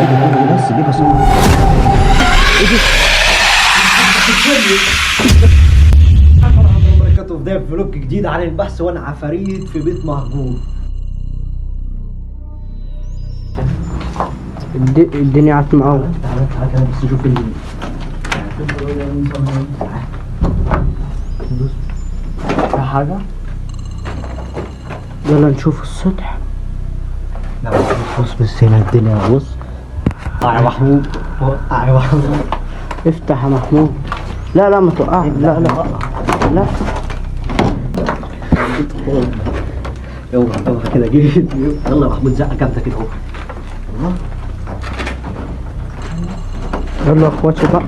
بس دي بس. بركاته في ده فلوج جديد عن البحث وانا عفاريت في بيت مهجور. الدنيا عتمة أوي. تعالى كده بس شوف اللي في حاجة. يلا نشوف السطح. لا بص هنا الدنيا بص. يا محمود يا محمود افتح يا محمود. لا ما توقعش. لا يلا كده جيت. يلا يا محمود زقك انت كده اهو. يلا يا اخواتي بقى.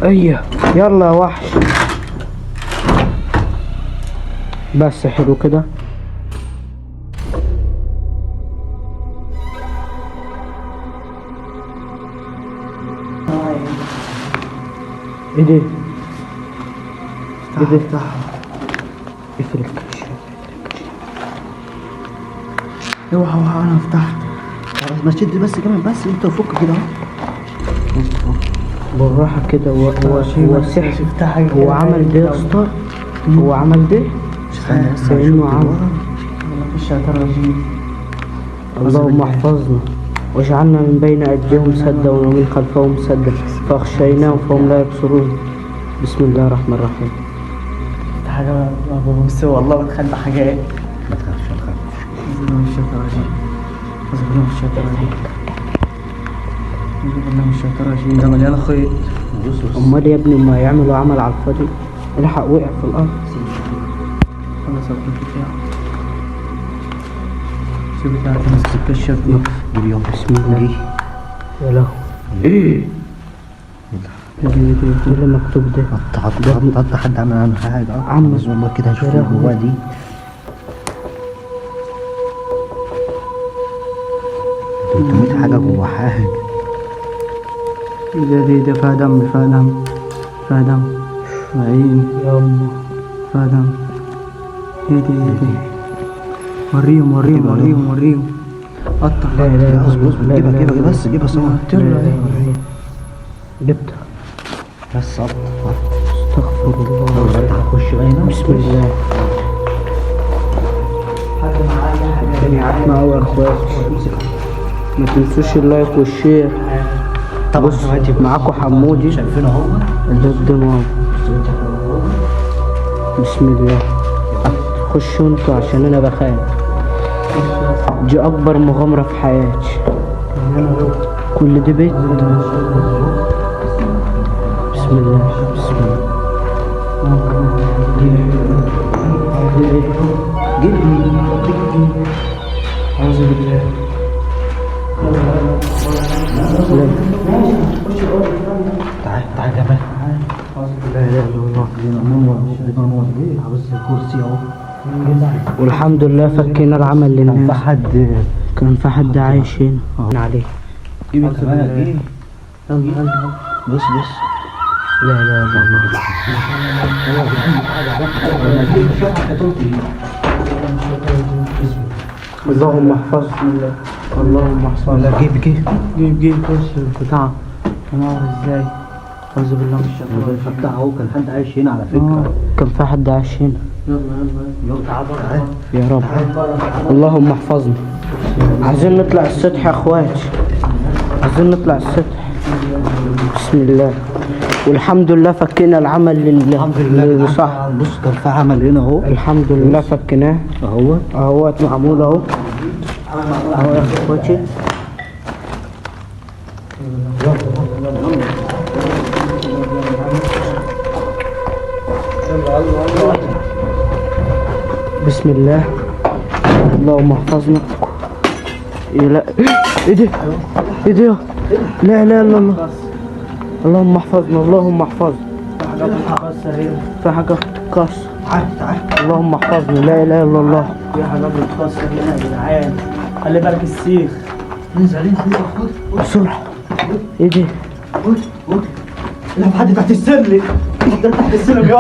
ايه يلا يا وحش. بس حلو كده. ايه ده؟ ايه ده؟ اقفل الكشاف. اوعى انا افتح. ما تشد بس كمان بس انت وفك كده اهو. بالراحة كده. هو سحر. هو عمل ده يا اسطى. هو عمل ده كأنه عمل. اللهم احفظنا واجعلنا من بين ايديهم سدا ومن خلفهم سدا فاغشيناهم فهم لا يبصرون. بسم الله الرحمن الرحيم. حاجة ابو مستوى والله بتخيل بحاجات. ما تخافش من الشيطان الرجيم. أعوذ بالله من الشيطان الرجيم. أعوذ بالله من الشيطان الرجيم. ده مليان خيط. امال يا ابني ما يعملوا عمل على الفاضي. الحق وقع في الارض. خلاص البتاع. سيب بتاع تمسك الكشاف دي اليوم. بسم الله. يا لهوي. ايه اللي مكتوب ده؟ حط حد عمل عنه حاجة. عم والله كده هشوف جواه دي. انت حاجة جوا حاجة. ده فيها دم. عين يا أمه فيها دم. ايه ده؟ وريهم. قطع. لا جيبها بس صور. جبتها بس قطع. استغفر الله. هخش باينة. بسم الله. الدنيا عتمة أوي يا اخوات. ما تنسوش اللايك والشير. طبعا بص معاكم حمودي. شايفينه اهو. ده الدماغ. بسم الله. خشوا انتوا عشان انا بخاف. دي اكبر مغامرة في حياتي. كل ده بيت. بسم الله. أعوذ بالله. تعال كمان. لا اله الا الله. عاوز الكرسي اهو. والحمد لله فكينا العمل للناس. كان في حد عايش هنا عليه. جيب انت بقى. يلا بص. لا اله الا الله. اللهم احفظنا. اللهم احفظنا. جيب كرسي بتاع. تنور ازاي؟ أعوذ بالله من الشيطان الرجيم. فتح اهو. كان حد عايش هنا على فكرة. كان في حد عايش هنا. يلا تعال. يا رب. اللهم احفظنا. عايزين نطلع السطح يا اخواتي. بسم الله. والحمد لله فكينا العمل الحمد لله. صح. بص كان في عمل هنا اهو. الحمد لله فكناه اهو معمول اهو يا اخواتي. بسم الله. اللهم احفظنا. لا ايه ده؟ لا اله الا الله. اللهم احفظنا. في حاجة بتتكسر. اللهم احفظنا. لا اله الا الله. في حاجة بتتكسر هنا يا جدعان. خلي بالك السيخ. انزل خد بسرعة. ايه ده؟ خد. لا حد تحت السلم. حد تحت السلم يا